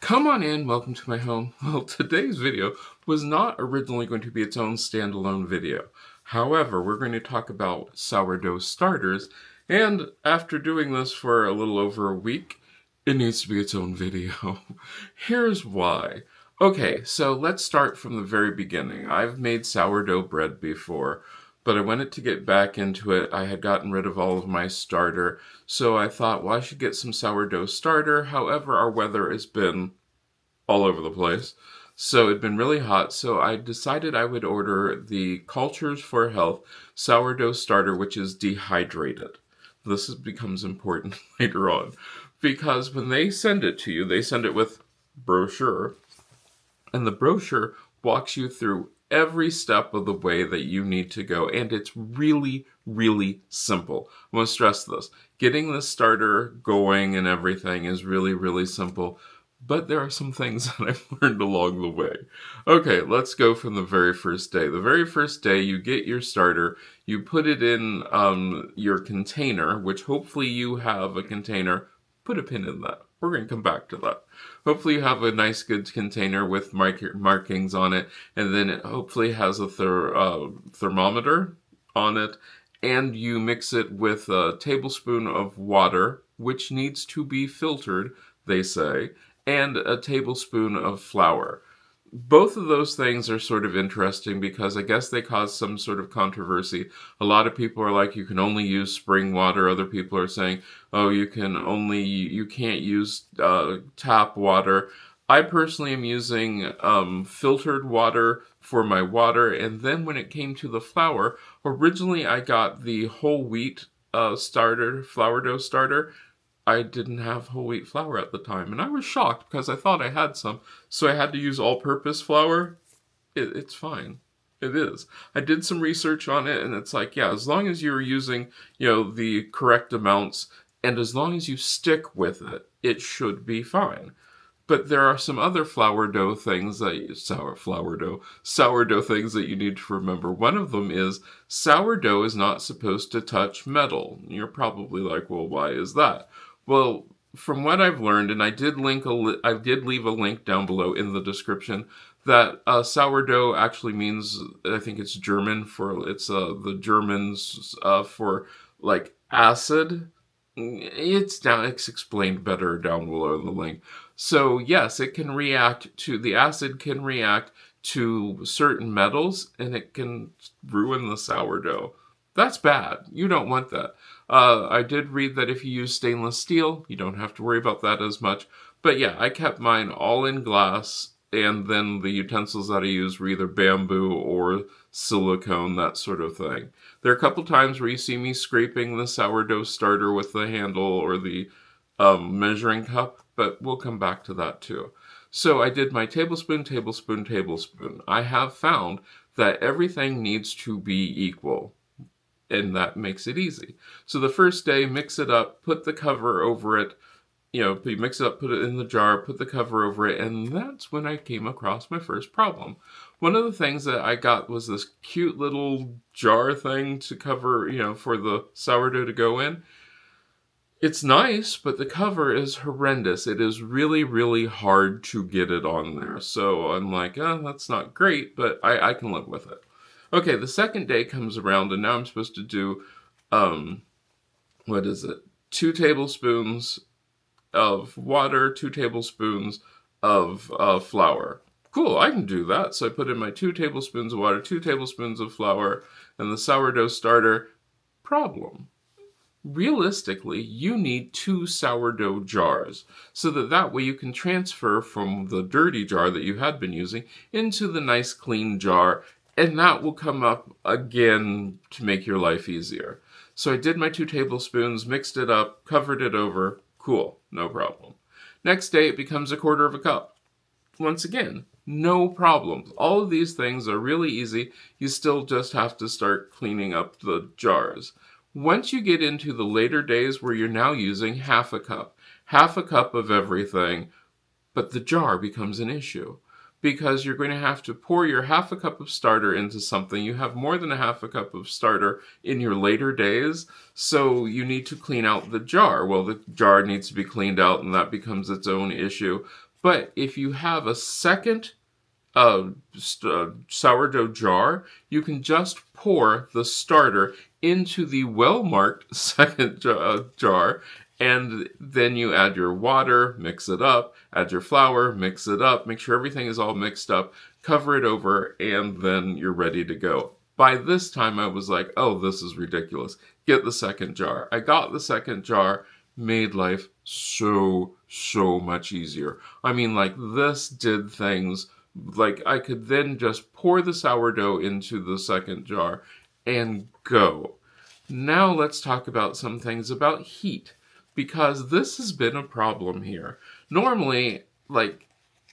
Come on in, welcome to my home. Well, today's video was not originally going to be its own standalone video. However, we're going to talk about sourdough starters, and after doing this for a little over a week, it needs to be its own video. Here's why. Okay, so let's start from the very beginning. I've made sourdough bread before, but I wanted to get back into it. I had gotten rid of all of my starter, so I thought, well, I should get some sourdough starter. However, our weather has been all over the place, so it'd been really hot, so I decided I would order the Cultures for Health sourdough starter, which is dehydrated. Becomes important later on, because when they send it to you, they send it with brochure, and the brochure walks you through every step of the way that you need to go, and it's really, really simple. I want to stress this. Getting the starter going and everything is really, really simple, but there are some things that I've learned along the way. Okay, let's go from the very first day. The very first day, you get your starter, you put it in your container, which hopefully you have a container. Put a pin in that. We're going to come back to that. Hopefully you have a nice good container with markings on it, and then it hopefully has a thermometer on it, and you mix it with a tablespoon of water, which needs to be filtered, they say, and a tablespoon of flour. Both of those things are sort of interesting because I guess they cause some sort of controversy. A lot of people are like, you can only use spring water. Other people are saying, oh, you can't use tap water. I personally am using filtered water for my water. And then when it came to the flour, originally I got the whole wheat sourdough starter. I didn't have whole wheat flour at the time, and I was shocked because I thought I had some, so I had to use all-purpose flour. It's fine. It is. I did some research on it, and it's like, yeah, as long as you're using, the correct amounts, and as long as you stick with it, it should be fine. But there are some other sourdough things that you need to remember. One of them is sourdough is not supposed to touch metal. You're probably like, well, why is that? Well, from what I've learned, and I did leave a link down below in the description, that sourdough actually means, I think it's German the Germans for like acid. It's explained better down below in the link. So yes, the acid can react to certain metals, and it can ruin the sourdough. That's bad. You don't want that. I did read that if you use stainless steel, you don't have to worry about that as much. But yeah, I kept mine all in glass, and then the utensils that I used were either bamboo or silicone, that sort of thing. There are a couple times where you see me scraping the sourdough starter with the handle or the measuring cup, but we'll come back to that too. So I did my tablespoon, tablespoon, tablespoon. I have found that everything needs to be equal, and that makes it easy. So the first day, mix it up, put the cover over it. You mix it up, put it in the jar, put the cover over it, and that's when I came across my first problem. One of the things that I got was this cute little jar thing to cover, for the sourdough to go in. It's nice, but the cover is horrendous. It is really, really hard to get it on there. So I'm like, oh, that's not great, but I can live with it. Okay, the second day comes around, and now I'm supposed to do, 2 tablespoons of water, 2 tablespoons of flour. Cool, I can do that. So I put in my 2 tablespoons of water, 2 tablespoons of flour, and the sourdough starter. Problem. Realistically, you need 2 sourdough jars, so that way you can transfer from the dirty jar that you had been using into the nice clean jar, and that will come up again to make your life easier. So I did my 2 tablespoons, mixed it up, covered it over. Cool, no problem. Next day, it becomes 1/4 of a cup. Once again, no problems. All of these things are really easy. You still just have to start cleaning up the jars. Once you get into the later days where you're now using half a cup of everything, but the jar becomes an issue, because you're going to have to pour your half a cup of starter into something. You have more than a half a cup of starter in your later days, so you need to clean out the jar. Well, the jar needs to be cleaned out, and that becomes its own issue. But if you have a second sourdough jar, you can just pour the starter into the well-marked second jar, and then you add your water, mix it up, add your flour, mix it up, make sure everything is all mixed up, cover it over, and then you're ready to go. By this time, I was like, oh, this is ridiculous. Get the second jar. I got the second jar, made life so much easier. I mean, like, this did things like I could then just pour the sourdough into the second jar and go. Now let's talk about some things about heat, because this has been a problem here. Normally, like,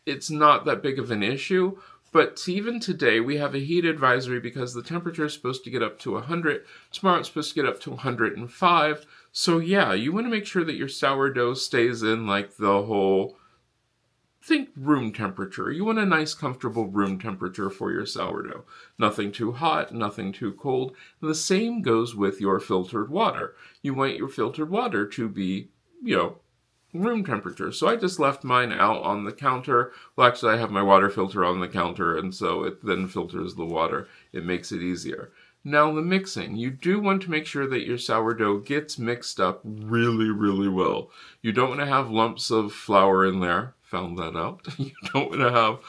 it's not that big of an issue, but even today we have a heat advisory because the temperature is supposed to get up to 100. Tomorrow it's supposed to get up to 105. So yeah, you want to make sure that your sourdough stays in like the whole, think room temperature. You want a nice, comfortable room temperature for your sourdough. Nothing too hot, nothing too cold. And the same goes with your filtered water. You want your filtered water to be, room temperature. So I just left mine out on the counter. Well, actually, I have my water filter on the counter, and so it then filters the water. It makes it easier. Now, the mixing. You do want to make sure that your sourdough gets mixed up really well. You don't want to have lumps of flour in there. Found that out. You don't want to have,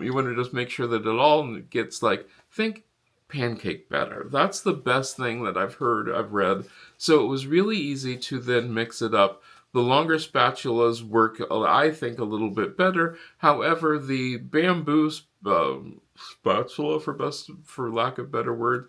you want to just make sure that it all gets like, think pancake batter. That's the best thing that I've read. So it was really easy to then mix it up. The longer spatulas work, I think, a little bit better. However, the bamboo spatula, for lack of better word,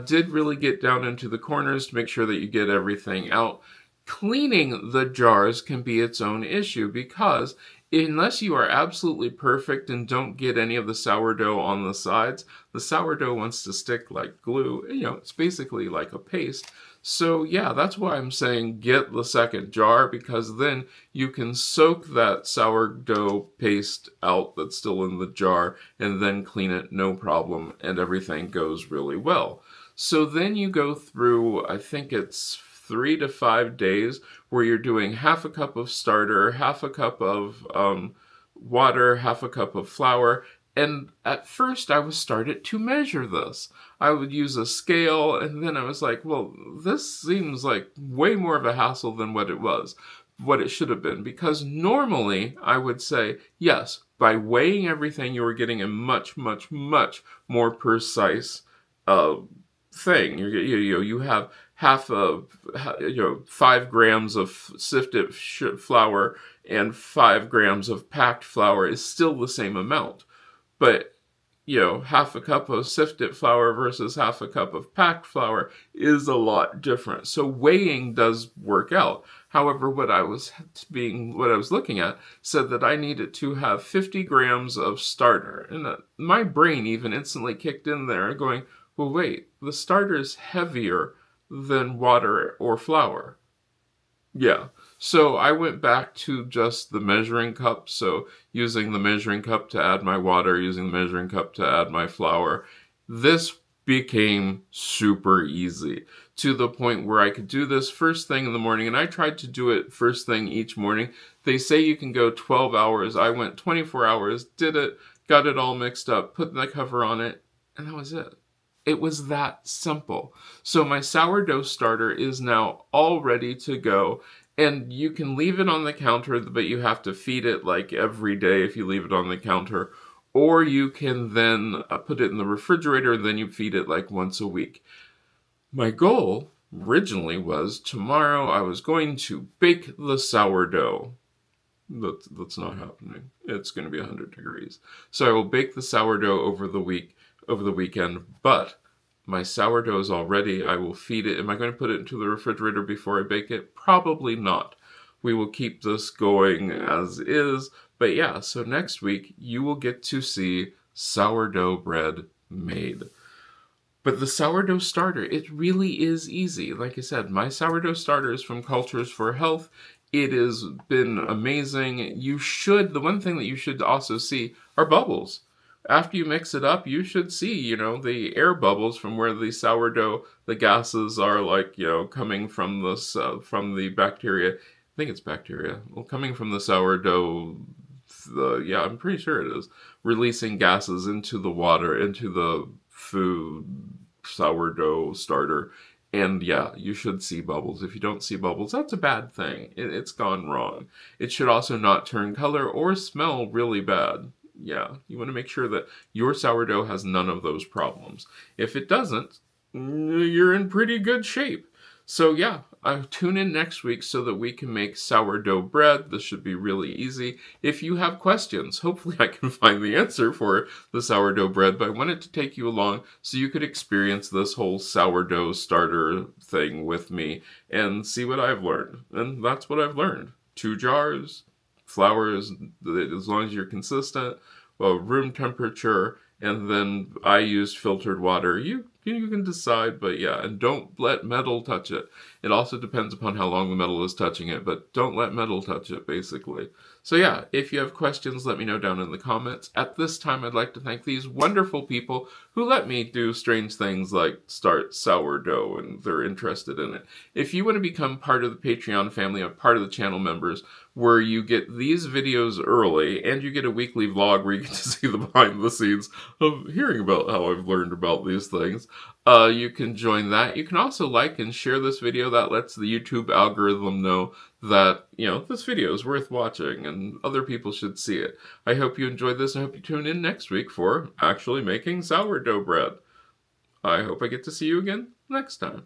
did really get down into the corners to make sure that you get everything out. Cleaning the jars can be its own issue because unless you are absolutely perfect and don't get any of the sourdough on the sides, the sourdough wants to stick like glue. It's basically like a paste. So yeah, that's why I'm saying get the second jar, because then you can soak that sourdough paste out that's still in the jar and then clean it, no problem, and everything goes really well. So then you go through, I think it's 3 to 5 days where you're doing half a cup of starter, half a cup of water, half a cup of flour. And at first I was started to measure this. I would use a scale, and then I was like, well, this seems like way more of a hassle than what it should have been. Because normally I would say, yes, by weighing everything, you were getting a much more precise thing. You have half of 5 grams of sifted flour and 5 grams of packed flour is still the same amount. But half a cup of sifted flour versus half a cup of packed flour is a lot different. So weighing does work out. However, what I was looking at said that I needed to have 50 grams of starter. And my brain even instantly kicked in there going, well, wait, the starter is heavier than water or flour. Yeah. So I went back to just the measuring cup. So using the measuring cup to add my water, using the measuring cup to add my flour. This became super easy to the point where I could do this first thing in the morning. And I tried to do it first thing each morning. They say you can go 12 hours. I went 24 hours, did it, got it all mixed up, put the cover on it, and that was it. It was that simple. So my sourdough starter is now all ready to go. And you can leave it on the counter, but you have to feed it like every day if you leave it on the counter. Or you can then put it in the refrigerator, and then you feed it like once a week. My goal originally was tomorrow I was going to bake the sourdough. That's not happening. It's going to be 100 degrees. So I will bake the sourdough over the weekend, but my sourdough is all ready. I will feed it. Am I going to put it into the refrigerator before I bake it? Probably not. We will keep this going as is. But yeah, so next week you will get to see sourdough bread made. But the sourdough starter, it really is easy. Like I said, my sourdough starter is from Cultures for Health. It has been amazing. The one thing that you should also see are bubbles. After you mix it up, you should see, the air bubbles from where the sourdough, the gases are coming from from the bacteria. I think it's bacteria. Well, coming from the sourdough yeah, I'm pretty sure it is, releasing gases into the water, into the food sourdough starter. And yeah, you should see bubbles. If you don't see bubbles, that's a bad thing. It's gone wrong. It should also not turn color or smell really bad. Yeah, you want to make sure that your sourdough has none of those problems. If it doesn't, you're in pretty good shape. So yeah, tune in next week so that we can make sourdough bread. This should be really easy. If you have questions, hopefully I can find the answer for the sourdough bread, but I wanted to take you along so you could experience this whole sourdough starter thing with me and see what I've learned. And that's what I've learned. 2 jars, flour as long as you're consistent, well, room temperature, and then I used filtered water. You can decide, but yeah, and don't let metal touch it. It also depends upon how long the metal is touching it, but don't let metal touch it, basically. So yeah, if you have questions, let me know down in the comments. At this time, I'd like to thank these wonderful people who let me do strange things like start sourdough, and they're interested in it. If you want to become part of the Patreon family, or part of the channel members, where you get these videos early, and you get a weekly vlog where you get to see the behind the scenes of hearing about how I've learned about these things, you can join that. You can also like and share this video. That lets the YouTube algorithm know that, this video is worth watching and other people should see it. I hope you enjoyed this. I hope you tune in next week for actually making sourdough bread. I hope I get to see you again next time.